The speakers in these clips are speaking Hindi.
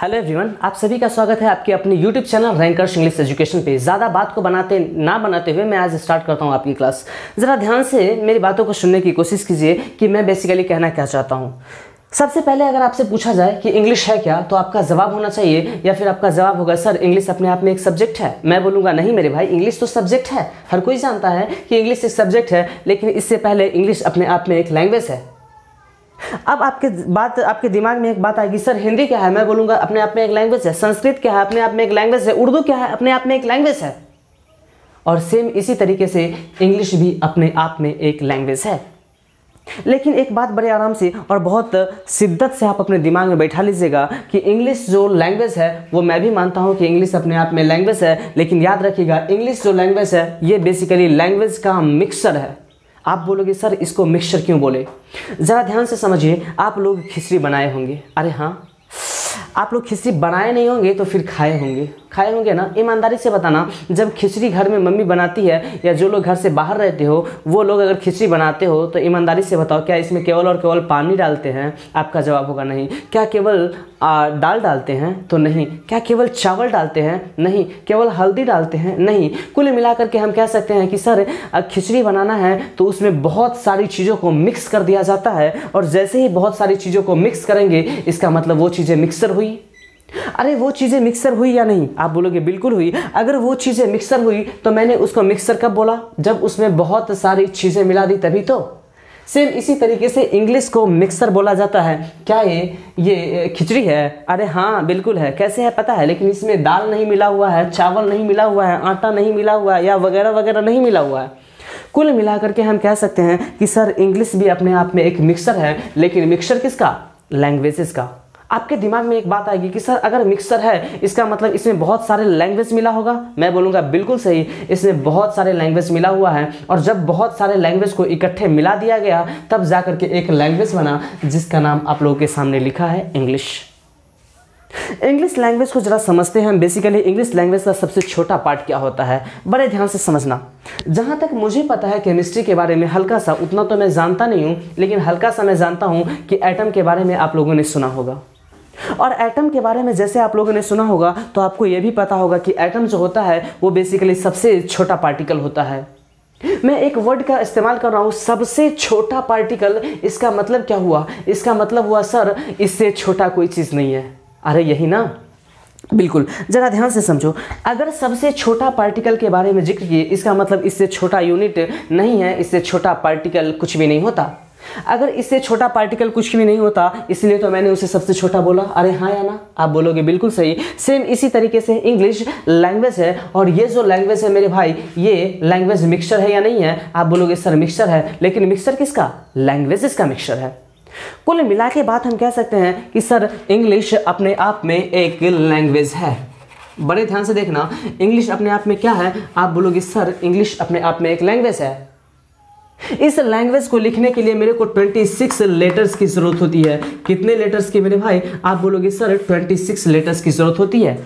हेलो एवरीवन, आप सभी का स्वागत है आपके अपने YouTube channel rankers English education पे। ज़्यादा बात को बनाते हुए मैं आज स्टार्ट करता हूँ आपकी क्लास। ज़रा ध्यान से मेरी बातों को सुनने की कोशिश कीजिए कि मैं बेसिकली कहना क्या चाहता हूँ। सबसे पहले अगर आपसे पूछा जाए कि इंग्लिश है क्या, तो आपका जवाब होना चाहिए या फिर आपका जवाब होगा सर इंग्लिश अपने आप में एक सब्जेक्ट है। मैं बोलूँगा नहीं मेरे भाई, इंग्लिश तो सब्जेक्ट है। हर कोई जानता है कि इंग्लिश एक सब्जेक्ट है, लेकिन इससे पहले इंग्लिश अपने आप में एक लैंग्वेज है। अब आपके दिमाग में एक बात आएगी, सर हिंदी क्या है? मैं बोलूँगा अपने आप में एक लैंग्वेज है। संस्कृत क्या है? अपने आप में एक लैंग्वेज है। उर्दू क्या है? अपने आप में एक लैंग्वेज है। और सेम इसी तरीके से इंग्लिश भी अपने आप में एक लैंग्वेज है। लेकिन एक बात बड़े आराम से और बहुत शिद्दत से आप अपने दिमाग में बैठा लीजिएगा कि इंग्लिश जो लैंग्वेज है वो मैं भी मानता हूँ कि इंग्लिश अपने आप में लैंग्वेज है, लेकिन याद रखिएगा इंग्लिश जो लैंग्वेज है ये बेसिकली लैंग्वेज का मिक्सचर है। आप बोलोगे सर इसको मिक्सचर क्यों बोले? ज़रा ध्यान से समझिए। आप लोग खिचड़ी बनाए होंगे, अरे हाँ, आप लोग खिचड़ी बनाए नहीं होंगे तो फिर खाए होंगे ना। ईमानदारी से बताना, जब खिचड़ी घर में मम्मी बनाती है या जो लोग घर से बाहर रहते हो वो लोग अगर खिचड़ी बनाते हो तो ईमानदारी से बताओ क्या इसमें केवल और केवल पानी डालते हैं? आपका जवाब होगा नहीं। क्या केवल दाल डालते हैं? तो नहीं। क्या केवल चावल डालते हैं? नहीं। केवल हल्दी डालते हैं? नहीं। कुल मिलाकर के हम कह सकते हैं कि सर खिचड़ी बनाना है तो उसमें बहुत सारी चीज़ों को मिक्स कर दिया जाता है, और जैसे ही बहुत सारी चीज़ों को मिक्स करेंगे इसका मतलब वो चीज़ें मिक्सर हुई। अरे वो चीज़ें मिक्सर हुई या नहीं? आप बोलोगे बिल्कुल हुई। अगर वो चीज़ें मिक्सर हुई तो मैंने उसको मिक्सर कब बोला? जब उसमें बहुत सारी चीज़ें मिला दी तभी तो। सेम इसी तरीके से इंग्लिश को मिक्सर बोला जाता है। क्या ये खिचड़ी है? अरे हाँ बिल्कुल है। कैसे है पता है, लेकिन इसमें दाल नहीं मिला हुआ है, चावल नहीं मिला हुआ है, आटा नहीं मिला हुआ है या वगैरह वगैरह नहीं मिला हुआ है। कुल मिलाकर के हम कह सकते हैं कि सर इंग्लिश भी अपने आप में एक मिक्सर है, लेकिन मिक्सर किसका? लैंग्वेजेस का। आपके दिमाग में एक बात आएगी कि सर अगर मिक्सर है इसका मतलब इसमें बहुत सारे लैंग्वेज मिला होगा। मैं बोलूँगा बिल्कुल सही, इसमें बहुत सारे लैंग्वेज मिला हुआ है, और जब बहुत सारे लैंग्वेज को इकट्ठे मिला दिया गया तब जाकर के एक लैंग्वेज बना जिसका नाम आप लोगों के सामने लिखा है इंग्लिश। इंग्लिश लैंग्वेज को जरा समझते हैं हम। बेसिकली इंग्लिश लैंग्वेज का सबसे छोटा पार्ट क्या होता है, बड़े ध्यान से समझना। जहाँ तक मुझे पता है केमिस्ट्री के बारे में हल्का सा, उतना तो मैं जानता नहीं हूँ, लेकिन हल्का सा मैं जानता हूँ कि एटम के बारे में आप लोगों ने सुना होगा। और एटम के बारे में जैसे आप लोगों ने सुना होगा तो आपको यह भी पता होगा कि एटम जो होता है वो बेसिकली सबसे छोटा पार्टिकल होता है। मैं एक वर्ड का इस्तेमाल कर रहा हूँ, सबसे छोटा पार्टिकल। इसका मतलब क्या हुआ? इसका मतलब हुआ सर इससे छोटा कोई चीज़ नहीं है। अरे यही ना, बिल्कुल। जरा ध्यान से समझो, अगर सबसे छोटा पार्टिकल के बारे में जिक्र किए इसका मतलब इससे छोटा यूनिट नहीं है, इससे छोटा पार्टिकल कुछ भी नहीं होता। अगर इससे छोटा पार्टिकल कुछ भी नहीं होता इसलिए तो मैंने उसे सबसे छोटा बोला। अरे हाँ या ना? आप बोलोगे बिल्कुल सही। सेम इसी तरीके से इंग्लिश लैंग्वेज है, और ये जो लैंग्वेज है मेरे भाई ये लैंग्वेज मिक्सचर है या नहीं है? आप बोलोगे सर मिक्सचर है, लेकिन मिक्सचर किसका? लैंग्वेजेस का मिक्सचर है। कुल मिला के बात हम कह सकते हैं कि सर इंग्लिश अपने आप में एक लैंग्वेज है। बड़े ध्यान से देखना, इंग्लिश अपने आप में क्या है? आप बोलोगे सर इंग्लिश अपने आप में एक लैंग्वेज है। इस लैंग्वेज को लिखने के लिए मेरे को 26 लेटर्स की जरूरत होती है। कितने लेटर्स की मेरे भाई? आप बोलोगे सर 26 लेटर्स की जरूरत होती है।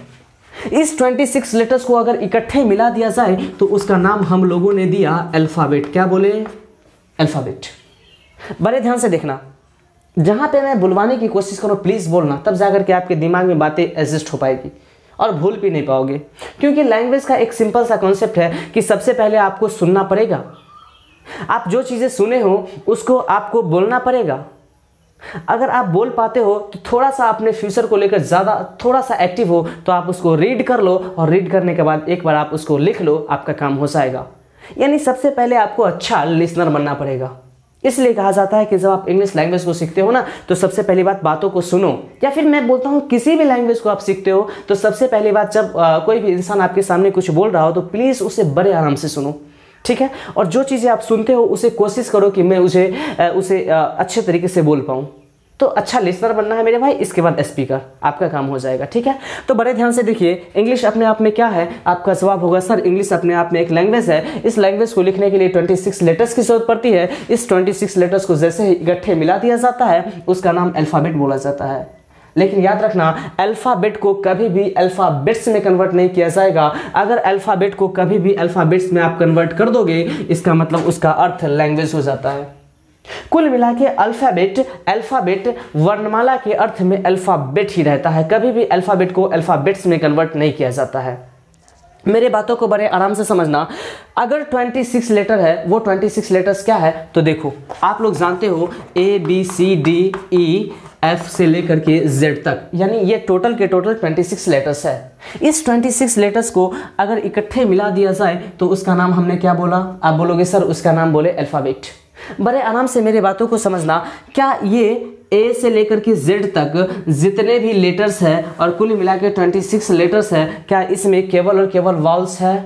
इस 26 लेटर्स को अगर इकट्ठे मिला दिया जाए तो उसका नाम हम लोगों ने दिया अल्फाबेट। क्या बोले? अल्फाबेट। बड़े ध्यान से देखना, जहां पे मैं बुलवाने की कोशिश करूं प्लीज बोलना, तब जाकर के आपके दिमाग में बातें एडजस्ट हो पाएगी और भूल भी नहीं पाओगे। क्योंकि लैंग्वेज का एक सिंपल सा कॉन्सेप्ट है कि सबसे पहले आपको सुनना पड़ेगा। आप जो चीज़ें सुने हो उसको आपको बोलना पड़ेगा। अगर आप बोल पाते हो तो थोड़ा सा अपने फ्यूचर को लेकर ज़्यादा थोड़ा सा एक्टिव हो तो आप उसको रीड कर लो, और रीड करने के बाद एक बार आप उसको लिख लो, आपका काम हो जाएगा। यानी सबसे पहले आपको अच्छा लिसनर बनना पड़ेगा। इसलिए कहा जाता है कि जब आप इंग्लिश लैंग्वेज को सीखते हो ना तो सबसे पहली बात बातों को सुनो, या फिर मैं बोलता हूँ किसी भी लैंग्वेज को आप सीखते हो तो सबसे पहली बात जब कोई भी इंसान आपके सामने कुछ बोल रहा हो तो प्लीज़ उसे बड़े आराम से सुनो, ठीक है? और जो चीज़ें आप सुनते हो उसे कोशिश करो कि मैं उसे अच्छे तरीके से बोल पाऊँ। तो अच्छा लिसनर बनना है मेरे भाई, इसके बाद स्पीकर, आपका काम हो जाएगा, ठीक है? तो बड़े ध्यान से देखिए, इंग्लिश अपने आप में क्या है? आपका जवाब होगा सर इंग्लिश अपने आप में एक लैंग्वेज है। इस लैंग्वेज को लिखने के लिए 26 लेटर्स की जरूरत पड़ती है। इस 26 लेटर्स को जैसे ही इकट्ठे मिला दिया जाता है उसका नाम अल्फाबेट बोला जाता है। लेकिन याद रखना, अल्फाबेट को कभी भी अल्फाबेट्स में कन्वर्ट नहीं किया जाएगा। अगर अल्फाबेट को कभी भी अल्फाबेट्स में आप कन्वर्ट कर दोगे इसका मतलब उसका अर्थ लैंग्वेज हो जाता है। कुल मिला के अल्फ़ाबेट वर्णमाला के अर्थ में अल्फ़ाबेट ही रहता है, कभी भी अल्फ़ाबेट को अल्फ़ाबेट्स में कन्वर्ट नहीं किया जाता है। मेरे बातों को बड़े आराम से समझना। अगर 26 लेटर है, वो 26 लेटर्स क्या है, तो देखो आप लोग जानते हो ABCDEF से लेकर के Z तक, यानी ये टोटल के टोटल 26 लेटर्स है। इस 26 लेटर्स को अगर इकट्ठे मिला दिया जाए तो उसका नाम हमने क्या बोला? आप बोलोगे सर उसका नाम बोले अल्फ़ाबेट। बड़े आराम से मेरे बातों को समझना। क्या ये A से लेकर के Z तक जितने भी लेटर्स हैं और कुल मिला के 26 लेटर्स हैं, क्या इसमें केवल और केवल वॉवल्स है?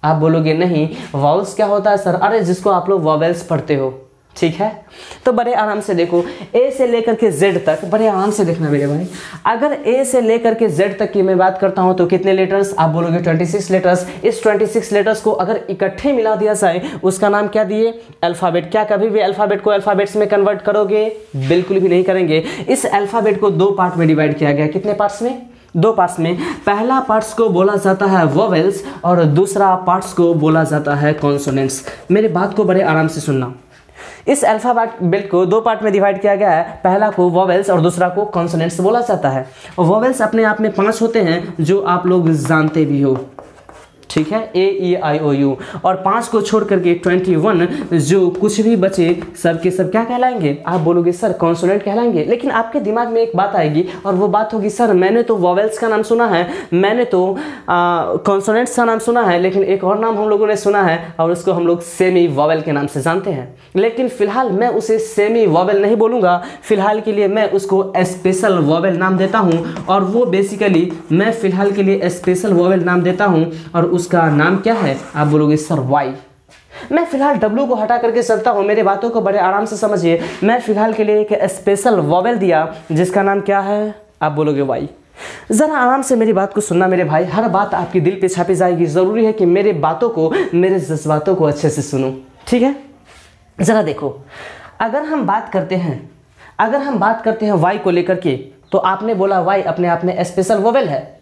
आप बोलोगे नहीं, वॉवल्स क्या होता है सर? अरे जिसको आप लोग वॉवेल्स पढ़ते हो, ठीक है। तो बड़े आराम से देखो, A से लेकर के Z तक, बड़े आराम से देखना मेरे भाई। अगर A से लेकर के Z तक की मैं बात करता हूं तो कितने लेटर्स? आप बोलोगे 26 लेटर्स। इस 26 लेटर्स को अगर इकट्ठे मिला दिया जाए उसका नाम क्या दिए? अल्फ़ाबेट। क्या कभी भी अल्फ़ाबेट को अल्फ़ाबेट्स में कन्वर्ट करोगे? बिल्कुल भी नहीं करेंगे। इस अल्फ़ाबेट को 2 पार्ट में डिवाइड किया गया। कितने पार्ट्स में? 2 पार्ट्स में। पहला पार्ट्स को बोला जाता है वोवेल्स और दूसरा पार्ट्स को बोला जाता है कॉन्सोनेंट्स। मेरे बात को बड़े आराम से सुनना। इस अल्फ़ाबेट को 2 पार्ट में डिवाइड किया गया है। पहला को वोवेल्स और दूसरा को कॉन्सोनेंट्स बोला जाता है। वोवेल्स अपने आप में 5 होते हैं जो आप लोग जानते भी हो, ठीक है, AEIOU। और 5 को छोड़ करके 21 जो कुछ भी बचे सब के सब क्या कहलाएंगे? आप बोलोगे सर कॉन्सोनेंट कहलाएंगे। लेकिन आपके दिमाग में एक बात आएगी और वो बात होगी सर मैंने तो वॉवेल्स का नाम सुना है, मैंने तो कॉन्सोनेंट्स का नाम सुना है, लेकिन एक और नाम हम लोगों ने सुना है और उसको हम लोग सेमी वॉवेल के नाम से जानते हैं। लेकिन फिलहाल मैं उसे सेमी वॉवेल नहीं बोलूँगा, फिलहाल के लिए मैं उसको स्पेशल वॉवेल नाम देता हूँ। और वो बेसिकली मैं फिलहाल के लिए स्पेशल वॉवेल नाम देता हूँ और उसका नाम क्या है? आप बोलोगे सर वाई। मैं फिलहाल W को हटा करके चलता हूं। मेरे बातों को बड़े आराम से समझिए। मैं फिलहाल के लिए एक स्पेशल वॉवेल दिया जिसका नाम क्या है? आप बोलोगे वाई। जरा आराम से मेरी बात को सुनना मेरे भाई, हर बात आपके दिल पे छापी जाएगी। जरूरी है कि मेरे बातों को, मेरे जज्बातों को अच्छे से सुनो, ठीक है। जरा देखो, अगर हम बात करते हैं वाई को लेकर के, तो आपने बोला वाई अपने आप में स्पेशल वोवेल है।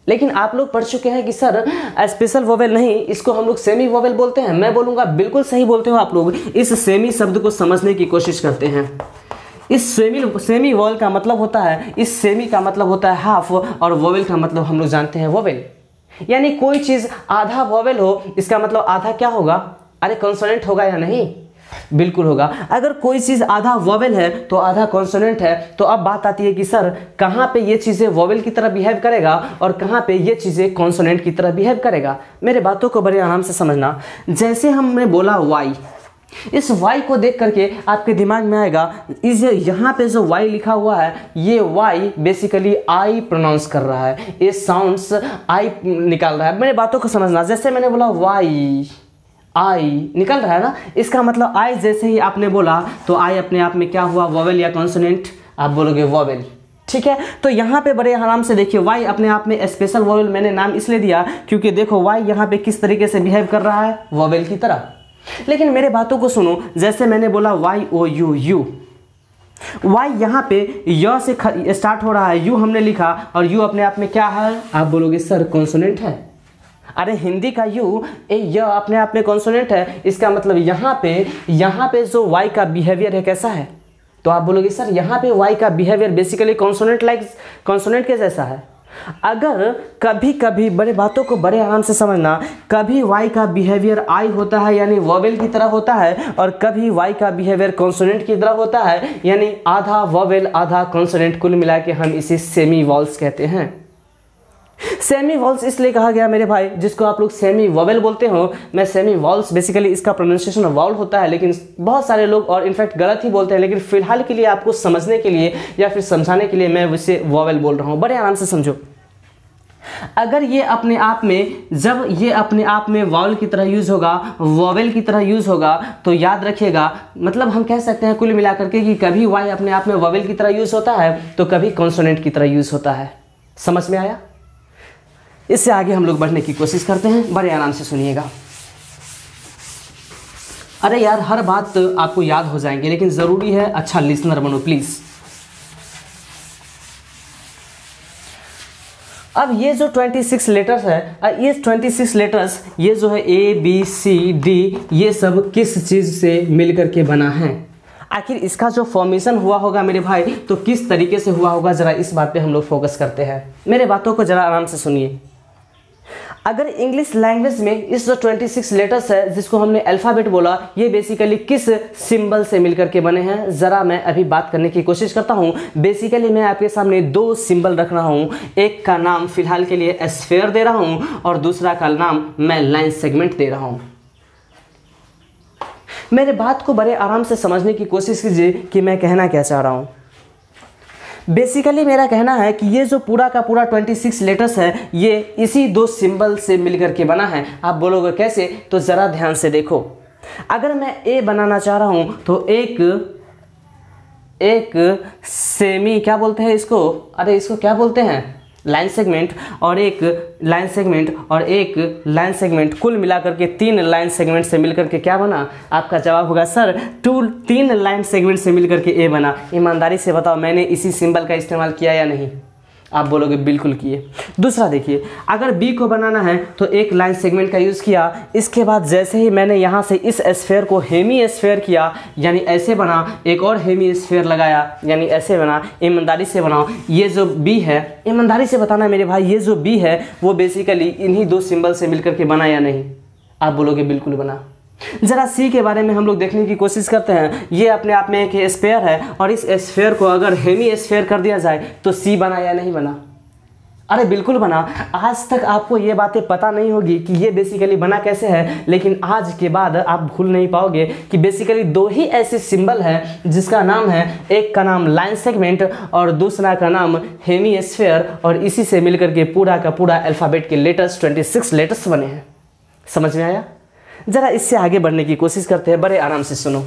लेकिन आप लोग पढ़ चुके हैं कि सर स्पेशल वोवेल नहीं, इसको हम लोग सेमी वोवेल बोलते हैं। मैं बोलूँगा बिल्कुल सही बोलते हो आप लोग। इस सेमी शब्द को समझने की कोशिश करते हैं। इस सेमी वोवेल का मतलब होता है, इस सेमी का मतलब होता है हाफ और वोवेल का मतलब हम लोग जानते हैं वोवेल। यानी कोई चीज़ आधा वोवेल हो, इसका मतलब आधा क्या होगा? अरे कॉन्सोनेंट होगा या नहीं? बिल्कुल होगा। अगर कोई चीज़ आधा वोवेल है तो आधा कॉन्सोनेंट है। तो अब बात आती है कि सर कहाँ पे ये चीज़ें वोवेल की तरह बिहेव करेगा और कहाँ पे ये चीज़ें कॉन्सोनेंट की तरह बिहेव करेगा। मेरे बातों को बड़े आराम से समझना। जैसे हमने बोला वाई, इस वाई को देख करके आपके दिमाग में आएगा इस यहाँ पे जो वाई लिखा हुआ है, ये वाई बेसिकली आई प्रोनाउंस कर रहा है, ये साउंड्स आई निकाल रहा है। मेरे बातों को समझना। जैसे मैंने बोला वाई, आई निकल रहा है ना, इसका मतलब आई जैसे ही आपने बोला तो आई अपने आप में क्या हुआ? वोवेल या कॉन्सोनेंट? आप बोलोगे वोवेल, ठीक है। तो यहाँ पे बड़े आराम से देखिए, वाई अपने आप में स्पेशल वोवेल मैंने नाम इसलिए दिया क्योंकि देखो वाई यहाँ पे किस तरीके से बिहेव कर रहा है? वोवेल की तरह। लेकिन मेरे बातों को सुनो। जैसे मैंने बोला YOU, वाई यहाँ पे य से स्टार्ट हो रहा है, यू हमने लिखा और यू अपने आप में क्या है? आप बोलोगे सर कॉन्सोनेंट है। अरे हिंदी का यू, य अपने आप में कॉन्सोनेंट है। इसका मतलब यहाँ पे जो वाई का बिहेवियर है कैसा है? तो आप बोलोगे सर यहाँ पे वाई का बिहेवियर बेसिकली कॉन्सोनेंट के जैसा है। अगर कभी कभी बड़े बातों को बड़े आराम से समझना, कभी वाई का बिहेवियर आई होता है यानी वोवेल की तरह होता है, और कभी वाई का बिहेवियर कॉन्सोनेंट की तरह होता है यानी आधा वोवेल आधा कॉन्सोनेंट। कुल मिला के हम इसे सेमी वॉल्स कहते हैं। सेमी वॉल्स इसलिए कहा गया मेरे भाई, जिसको आप लोग सेमी वोवेल बोलते हो। मैं सेमी वॉल्स बेसिकली इसका प्रोनाउंसिएशन वॉल होता है, लेकिन बहुत सारे लोग और इनफैक्ट गलत ही बोलते हैं। लेकिन फिलहाल के लिए आपको समझने के लिए या फिर समझाने के लिए मैं उसे वोवेल बोल रहा हूँ। बड़े आराम से समझो। अगर ये अपने आप में, जब ये अपने आप में वॉवल की तरह यूज होगा, वोवेल की तरह यूज होगा, तो याद रखिएगा, मतलब हम कह सकते हैं कुल मिलाकर के कि कभी वाई अपने आप में वोवेल की तरह यूज होता है तो कभी कॉन्सोनेंट की तरह यूज होता है। समझ में आया? इससे आगे हम लोग बढ़ने की कोशिश करते हैं। बड़े आराम से सुनिएगा। अरे यार हर बात आपको याद हो जाएंगे, लेकिन ज़रूरी है अच्छा लिसनर बनो प्लीज़। अब ये जो 26 लेटर्स है, ये 26 लेटर्स ये जो है ABCD ये सब किस चीज़ से मिल करके बना है? आखिर इसका जो फॉर्मेशन हुआ होगा मेरे भाई तो किस तरीके से हुआ होगा, ज़रा इस बात पे हम लोग फोकस करते हैं। मेरे बातों को ज़रा आराम से सुनिए। अगर इंग्लिश लैंग्वेज में इस जो 26 लेटर्स है जिसको हमने अल्फ़ाबेट बोला, ये बेसिकली किस सिंबल से मिलकर के बने हैं, ज़रा मैं अभी बात करने की कोशिश करता हूँ। बेसिकली मैं आपके सामने दो सिंबल रख रहा हूँ, एक का नाम फिलहाल के लिए स्फीयर दे रहा हूँ और दूसरा का नाम मैं लाइन सेगमेंट दे रहा हूँ। मेरे बात को बड़े आराम से समझने की कोशिश कीजिए कि मैं कहना क्या चाह रहा हूँ। बेसिकली मेरा कहना है कि ये जो पूरा का पूरा 26 लेटर्स है ये इसी दो सिंबल से मिलकर के बना है। आप बोलोगे कैसे, तो ज़रा ध्यान से देखो। अगर मैं ए बनाना चाह रहा हूँ तो एक सेमी क्या बोलते हैं इसको, अरे इसको क्या बोलते हैं, लाइन सेगमेंट, और एक लाइन सेगमेंट और एक लाइन सेगमेंट, कुल मिलाकर के 3 लाइन सेगमेंट से मिलकर के क्या बना? आपका जवाब होगा सर 3 लाइन सेगमेंट से मिलकर के ए बना। ईमानदारी से बताओ मैंने इसी सिंबल का इस्तेमाल किया या नहीं? आप बोलोगे बिल्कुल किए। दूसरा देखिए, अगर बी को बनाना है तो एक लाइन सेगमेंट का यूज़ किया, इसके बाद जैसे ही मैंने यहाँ से इस स्फीयर को हेमी स्फीयर किया यानी ऐसे बना, एक और हेमी स्फीयर लगाया यानी ऐसे बना। ईमानदारी से बनाओ, ये जो बी है, ईमानदारी से बताना मेरे भाई, ये जो बी है वो बेसिकली इन्हीं दो सिंबल से मिलकर के बना या नहीं? आप बोलोगे बिल्कुल बना। ज़रा सी के बारे में हम लोग देखने की कोशिश करते हैं। ये अपने आप में एक स्फीयर है और इस स्फीयर को अगर हेमी स्फीयर कर दिया जाए तो सी बना या नहीं बना? अरे बिल्कुल बना। आज तक आपको ये बातें पता नहीं होगी कि ये बेसिकली बना कैसे है, लेकिन आज के बाद आप भूल नहीं पाओगे कि बेसिकली दो ही ऐसे सिंबल है जिसका नाम है, एक का नाम लाइन सेगमेंट और दूसरा का नाम हेमी स्फीयर, और इसी से मिलकर के पूरा का पूरा अल्फ़ाबेट के लेटर्स 26 लेटर्स बने हैं। समझ में आया? ज़रा इससे आगे बढ़ने की कोशिश करते हैं, बड़े आराम से सुनो।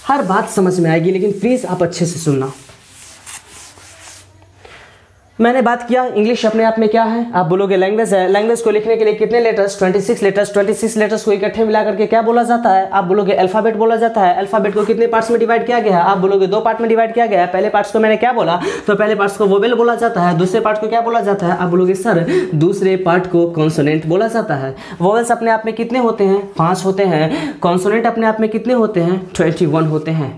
हर बात समझ में आएगी लेकिन प्लीज़ आप अच्छे से सुनना। मैंने बात किया इंग्लिश अपने आप में क्या है, आप बोलोगे लैंग्वेज है। लैंग्वेज को लिखने के लिए कितने लेटर्स? 26 लेटर्स। 26 लेटर्स को इकट्ठे मिला करके क्या बोला जाता है? आप बोलोगे अल्फ़ाबेट बोला जाता है। अल्फ़ाबेट को कितने पार्ट्स में डिवाइड किया गया है? आप बोलोगे 2 पार्ट में डिवाइड किया गया है। पहले पार्ट्स को मैंने क्या बोला, तो पहले पार्ट्स को वोवेल बोला जाता है। दूसरे पार्ट को क्या बोला जाता है? आप बोलोगे सर दूसरे पार्ट को कॉन्सोनेंट बोला जाता है। वोवेल्स अपने आप में कितने होते हैं? 5 होते हैं। कॉन्सोनेंट अपने आप में कितने होते हैं? 21 होते हैं।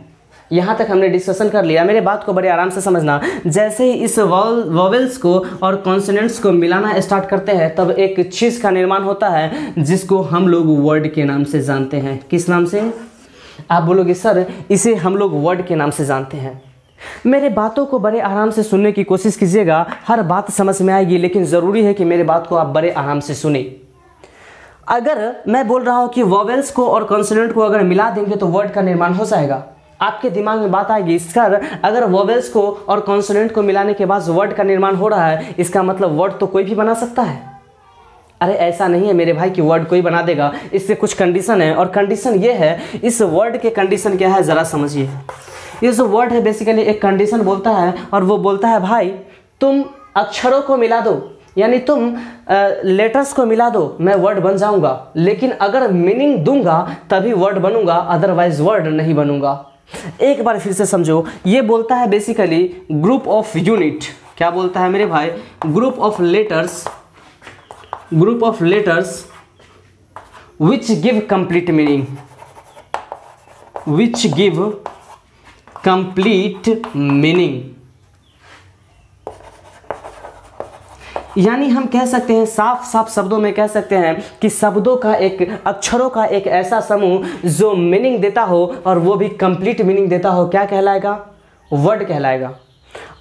यहाँ तक हमने डिस्कशन कर लिया। मेरे बात को बड़े आराम से समझना। जैसे ही इस वोवेल्स को और कॉन्सोनेंट्स को मिलाना स्टार्ट करते हैं तब एक चीज़ का निर्माण होता है जिसको हम लोग वर्ड के नाम से जानते हैं। किस नाम से? आप बोलोगे सर इसे हम लोग वर्ड के नाम से जानते हैं। मेरे बातों को बड़े आराम से सुनने की कोशिश कीजिएगा, हर बात समझ में आएगी, लेकिन ज़रूरी है कि मेरे बात को आप बड़े आराम से सुने। अगर मैं बोल रहा हूँ कि वोवेल्स को और कॉन्सोनेंट को अगर मिला देंगे तो वर्ड का निर्माण हो जाएगा, आपके दिमाग में बात आएगी सर अगर वोवेल्स को और कॉन्सोनेंट को मिलाने के बाद वर्ड का निर्माण हो रहा है, इसका मतलब वर्ड तो कोई भी बना सकता है। अरे ऐसा नहीं है मेरे भाई कि वर्ड कोई बना देगा, इससे कुछ कंडीशन है, और कंडीशन ये है, इस वर्ड के कंडीशन क्या है ज़रा समझिए। ये जो वर्ड है बेसिकली एक कंडीशन बोलता है, और वो बोलता है भाई तुम अक्षरों को मिला दो, यानी तुम लेटर्स को मिला दो, मैं वर्ड बन जाऊंगा, लेकिन अगर मीनिंग दूंगा तभी वर्ड बनूंगा, अदरवाइज वर्ड नहीं बनूंगा। एक बार फिर से समझो, ये बोलता है बेसिकली ग्रुप ऑफ यूनिट। क्या बोलता है मेरे भाई? Group of letters which give complete meaning, which give complete meaning. यानी हम कह सकते हैं, साफ साफ शब्दों में कह सकते हैं कि शब्दों का एक, अक्षरों का एक ऐसा समूह जो मीनिंग देता हो और वो भी कंप्लीट मीनिंग देता हो, क्या कहलाएगा? वर्ड कहलाएगा।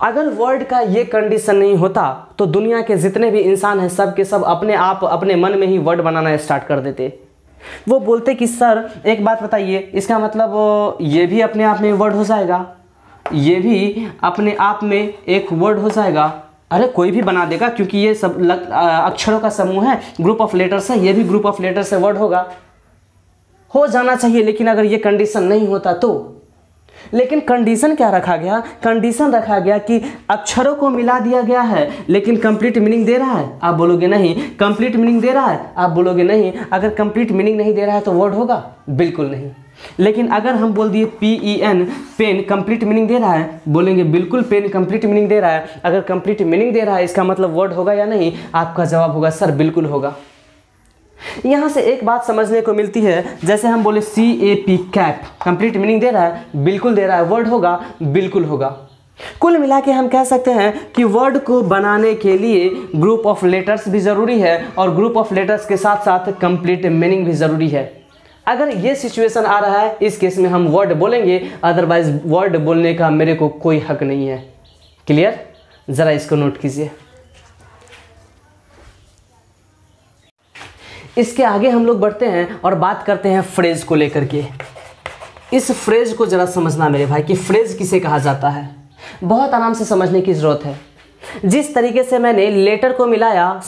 अगर वर्ड का ये कंडीशन नहीं होता तो दुनिया के जितने भी इंसान हैं सब के सब अपने आप अपने मन में ही वर्ड बनाना स्टार्ट कर देते। वो बोलते कि सर एक बात बताइए, इसका मतलब ये भी अपने आप में वर्ड हो जाएगा, ये भी अपने आप में एक वर्ड हो जाएगा। अरे कोई भी बना देगा क्योंकि ये सब अक्षरों का समूह है, ग्रुप ऑफ लेटर्स है, ये भी ग्रुप ऑफ लेटर्स से वर्ड होगा, हो जाना चाहिए। लेकिन अगर ये कंडीशन नहीं होता तो, लेकिन कंडीशन क्या रखा गया? कंडीशन रखा गया कि अक्षरों को मिला दिया गया है लेकिन कंप्लीट मीनिंग दे रहा है। आप बोलोगे नहीं। कंप्लीट मीनिंग दे रहा है? आप बोलोगे नहीं। अगर कंप्लीट मीनिंग नहीं दे रहा है तो वर्ड होगा? बिल्कुल नहीं। लेकिन अगर हम बोल दिए PEN, पेन, कंप्लीट मीनिंग दे रहा है, बोलेंगे बिल्कुल पेन कंप्लीट मीनिंग दे रहा है। अगर कंप्लीट मीनिंग दे रहा है इसका मतलब वर्ड होगा या नहीं? आपका जवाब होगा सर बिल्कुल होगा। यहाँ से एक बात समझने को मिलती है, जैसे हम बोले CAP, कैप, कंप्लीट मीनिंग दे रहा है, बिल्कुल दे रहा है, वर्ड होगा, बिल्कुल होगा। कुल मिला के हम कह सकते हैं कि वर्ड को बनाने के लिए ग्रुप ऑफ लेटर्स भी ज़रूरी है और ग्रुप ऑफ लेटर्स के साथ साथ कंप्लीट मीनिंग भी ज़रूरी है। अगर ये सिचुएशन आ रहा है, इस केस में हम वर्ड बोलेंगे, अदरवाइज वर्ड बोलने का मेरे को कोई हक नहीं है। क्लियर? ज़रा इसको नोट कीजिए। इसके आगे हम लोग बढ़ते हैं और बात करते हैं फ्रेज को लेकर के। इस फ्रेज को ज़रा समझना मेरे भाई कि फ्रेज किसे कहा जाता है, बहुत आराम से समझने की ज़रूरत है। जिस तरीके से मैंने लेटर को मिलाया,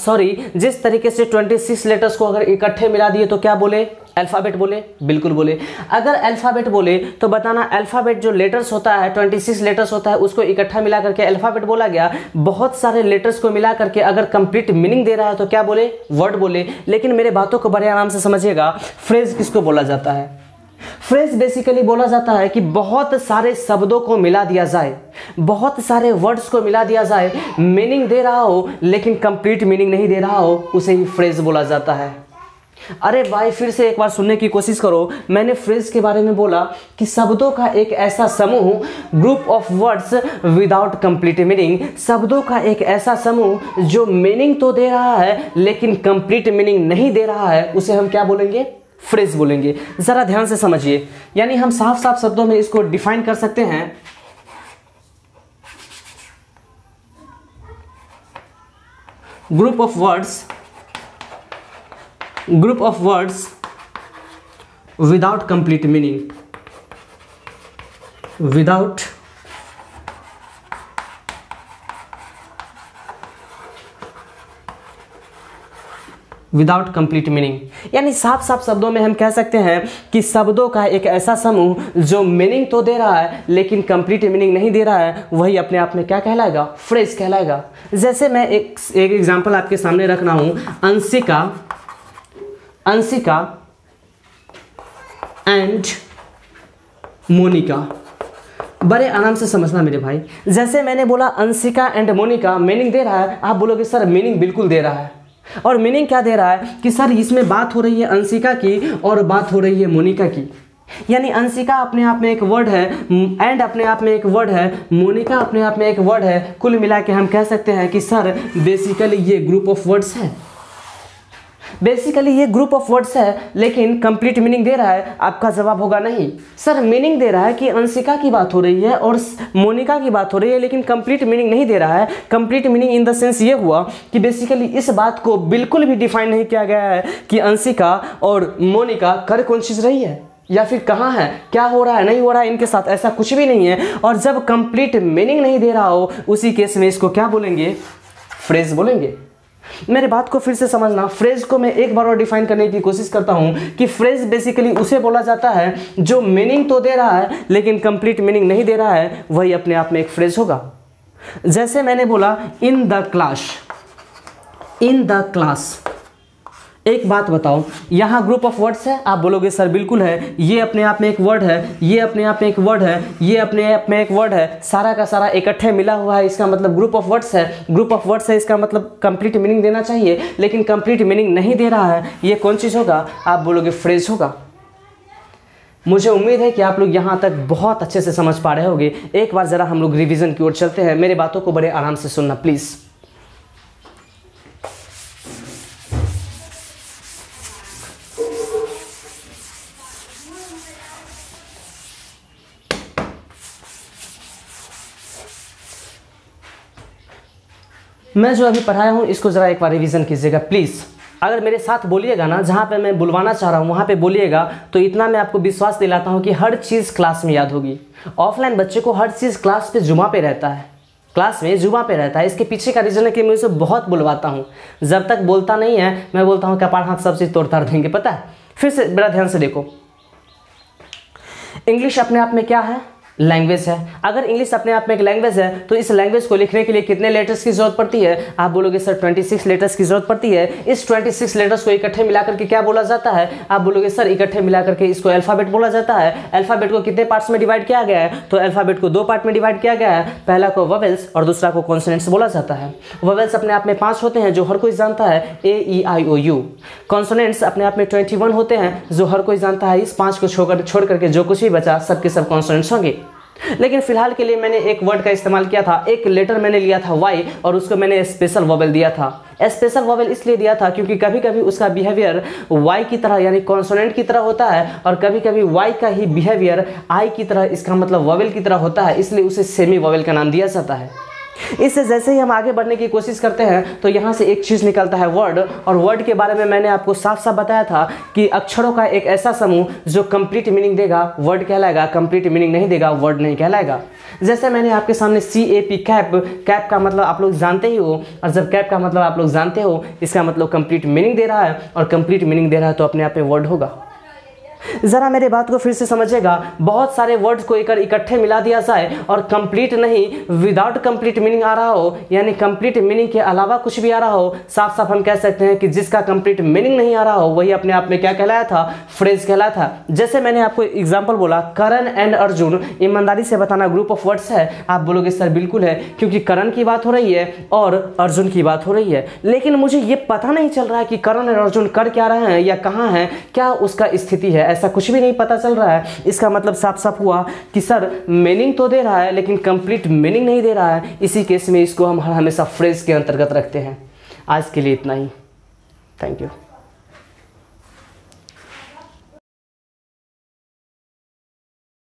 जिस तरीके से 26 लेटर्स को अगर इकट्ठे मिला दिए तो क्या बोले? अल्फ़ाबेट बोले, बिल्कुल बोले। अगर अल्फ़ाबेट बोले तो बताना अल्फ़ाबेट जो लेटर्स होता है, 26 लेटर्स होता है, उसको इकट्ठा मिला करके अल्फ़ाबेट बोला गया। बहुत सारे लेटर्स को मिला करके अगर कंप्लीट मीनिंग दे रहा है तो क्या बोले? वर्ड बोले। लेकिन मेरे बातों को बड़े आराम से समझिएगा, फ्रेज किसको बोला जाता है? फ्रेज बेसिकली बोला जाता है कि बहुत सारे शब्दों को मिला दिया जाए, बहुत सारे वर्ड्स को मिला दिया जाए, मीनिंग दे रहा हो लेकिन कंप्लीट मीनिंग नहीं दे रहा हो, उसे ही फ्रेज बोला जाता है। अरे भाई फिर से एक बार सुनने की कोशिश करो। मैंने फ्रेज के बारे में बोला कि शब्दों का एक ऐसा समूह, group of words without complete meaning, शब्दों का एक ऐसा समूह जो मीनिंग तो दे रहा है लेकिन कंप्लीट मीनिंग नहीं दे रहा है, उसे हम क्या बोलेंगे? फ्रेज बोलेंगे। जरा ध्यान से समझिए, यानी हम साफ साफ शब्दों में इसको डिफाइन कर सकते हैं। Group of words without complete meaning, without complete meaning, यानी साफ साफ शब्दों में हम कह सकते हैं कि शब्दों का एक ऐसा समूह जो मीनिंग तो दे रहा है लेकिन कंप्लीट मीनिंग नहीं दे रहा है, वही अपने आप में क्या कहलाएगा? फ्रेज कहलाएगा। जैसे मैं एक एग्जांपल आपके सामने रख रहा हूं, अंशिका एंड मोनिका। बड़े आराम से समझना मेरे भाई। जैसे मैंने बोला अंशिका एंड मोनिका, मीनिंग दे रहा है, आप बोलोगे सर मीनिंग बिल्कुल दे रहा है। और मीनिंग क्या दे रहा है कि सर इसमें बात हो रही है अंशिका की और बात हो रही है मोनिका की, यानी अंशिका अपने आप में एक वर्ड है, एंड अपने आप में एक वर्ड है, मोनिका अपने आप में एक वर्ड है। कुल मिला के हम कह सकते हैं कि सर बेसिकली ये ग्रुप ऑफ वर्ड्स है, बेसिकली ये ग्रुप ऑफ वर्ड्स है, लेकिन कंप्लीट मीनिंग दे रहा है। आपका जवाब होगा नहीं सर, मीनिंग दे रहा है कि अंशिका की बात हो रही है और मोनिका की बात हो रही है, लेकिन कंप्लीट मीनिंग नहीं दे रहा है। Complete meaning in the sense ये हुआ कि बेसिकली इस बात को बिल्कुल भी डिफाइन नहीं किया गया है कि अंशिका और मोनिका कर कौन चीज़ रही है या फिर कहाँ है, क्या हो रहा है, नहीं हो रहा है इनके साथ, ऐसा कुछ भी नहीं है। और जब कंप्लीट मीनिंग नहीं दे रहा हो, उसी केस में इसको क्या बोलेंगे? फ्रेज बोलेंगे। मेरे बात को फिर से समझना, फ्रेज को मैं एक बार और डिफाइन करने की कोशिश करता हूं कि फ्रेज बेसिकली उसे बोला जाता है जो मीनिंग तो दे रहा है लेकिन कंप्लीट मीनिंग नहीं दे रहा है, वही अपने आप में एक फ्रेज होगा। जैसे मैंने बोला इन द क्लास, एक बात बताओ, यहाँ ग्रुप ऑफ वर्ड्स है, आप बोलोगे सर बिल्कुल है, ये अपने आप में एक वर्ड है, ये अपने आप में एक वर्ड है, ये अपने आप में एक वर्ड है, सारा का सारा इकट्ठे मिला हुआ है, इसका मतलब ग्रुप ऑफ वर्ड्स है। ग्रुप ऑफ वर्ड्स है, इसका मतलब कंप्लीट मीनिंग देना चाहिए लेकिन कंप्लीट मीनिंग नहीं दे रहा है, ये कौन चीज़ होगा? आप बोलोगे फ्रेज होगा। मुझे उम्मीद है कि आप लोग यहाँ तक बहुत अच्छे से समझ पा रहे होंगे। एक बार ज़रा हम लोग रिविज़न की ओर चलते हैं, मेरे बातों को बड़े आराम से सुनना प्लीज़। मैं जो अभी पढ़ाया हूँ इसको ज़रा एक बार रिवीजन कीजिएगा प्लीज़। अगर मेरे साथ बोलिएगा ना, जहाँ पे मैं बुलवाना चाह रहा हूँ वहाँ पे बोलिएगा, तो इतना मैं आपको विश्वास दिलाता हूँ कि हर चीज़ क्लास में याद होगी। ऑफलाइन बच्चे को हर चीज़ क्लास पे जुमा पे रहता है, क्लास में जुमा पे रहता है। इसके पीछे का रीज़न है कि मैं उसे बहुत बुलवाता हूँ, जब तक बोलता नहीं है मैं बोलता हूँ कपाड़ हाथ सब चीज़ तोड़ ताड़ देंगे, पता है। फिर से बड़ा ध्यान से देखो, इंग्लिश अपने आप में क्या है? लैंग्वेज है। अगर इंग्लिश अपने आप में एक लैंग्वेज है तो इस लैंग्वेज को लिखने के लिए कितने लेटर्स की जरूरत पड़ती है? आप बोलोगे सर 26 लेटर्स की जरूरत पड़ती है। इस 26 लेटर्स को इकट्ठे मिलाकर के क्या बोला जाता है? आप बोलोगे सर इकट्ठे मिलाकर के इसको अल्फाबेट बोला जाता है। अल्फाबेट को कितने पार्ट्स में डिवाइड किया गया है? तो अल्फाबेट को 2 पार्ट में डिवाइड किया गया है। पहला को वोवेल्स और दूसरा को कॉन्सोनेंट्स बोला जाता है। वोवेल्स अपने आप में 5 होते हैं जो हर कोई जानता है, ए ई आई ओ यू। कॉन्सोनेंट्स अपने आप में 21 होते हैं जो हर कोई जानता है। इस 5 को छोड़ करके जो कुछ भी बचा सब के सब कॉन्सोनेंट्स होंगे। लेकिन फिलहाल के लिए मैंने एक वर्ड का इस्तेमाल किया था, एक लेटर मैंने लिया था वाई और उसको मैंने स्पेशल वोवेल दिया था। स्पेशल वोवेल इसलिए दिया था क्योंकि कभी कभी उसका बिहेवियर वाई की तरह यानी कॉन्सोनेंट की तरह होता है और कभी कभी वाई का ही बिहेवियर आई की तरह, इसका मतलब वोवेल की तरह होता है, इसलिए उसे सेमी वोवेल का नाम दिया जाता है। इससे जैसे ही हम आगे बढ़ने की कोशिश करते हैं तो यहाँ से एक चीज़ निकलता है वर्ड, और वर्ड के बारे में मैंने आपको साफ साफ बताया था कि अक्षरों का एक ऐसा समूह जो कंप्लीट मीनिंग देगा वर्ड कहलाएगा, कंप्लीट मीनिंग नहीं देगा वर्ड नहीं कहलाएगा। जैसे मैंने आपके सामने CAP कैप, कैप का मतलब आप लोग जानते ही हो, और जब कैप का मतलब आप लोग जानते हो इसका मतलब कंप्लीट मीनिंग दे रहा है, और कंप्लीट मीनिंग दे रहा है तो अपने आप में वर्ड होगा। जरा मेरे बात को फिर से समझिएगा, बहुत सारे वर्ड्स को इकट्ठे मिला दिया जाए और कंप्लीट नहीं, विदाउट कंप्लीट मीनिंग आ रहा हो, यानी कंप्लीट मीनिंग के अलावा कुछ भी आ रहा हो, साफ साफ हम कह सकते हैं कि जिसका कंप्लीट मीनिंग नहीं आ रहा हो वही अपने आप में क्या कहलाया था? फ्रेज कहलाया था। जैसे मैंने आपको एग्जाम्पल बोला, करण एंड अर्जुन, ईमानदारी से बताना ग्रुप ऑफ वर्ड्स है। आप बोलोगे सर बिल्कुल है, क्योंकि करण की बात हो रही है और अर्जुन की बात हो रही है, लेकिन मुझे ये पता नहीं चल रहा है कि करण और अर्जुन कर क्या रहे हैं या कहाँ हैं, क्या उसका स्थिति है, ऐसा कुछ भी नहीं पता चल रहा है। इसका मतलब साफ साफ हुआ कि सर मीनिंग तो दे रहा है लेकिन कंप्लीट मीनिंग नहीं दे रहा है। इसी केस में इसको हम हमेशा फ्रेज के अंतर्गत रखते हैं। आज के लिए इतना ही। Thank you.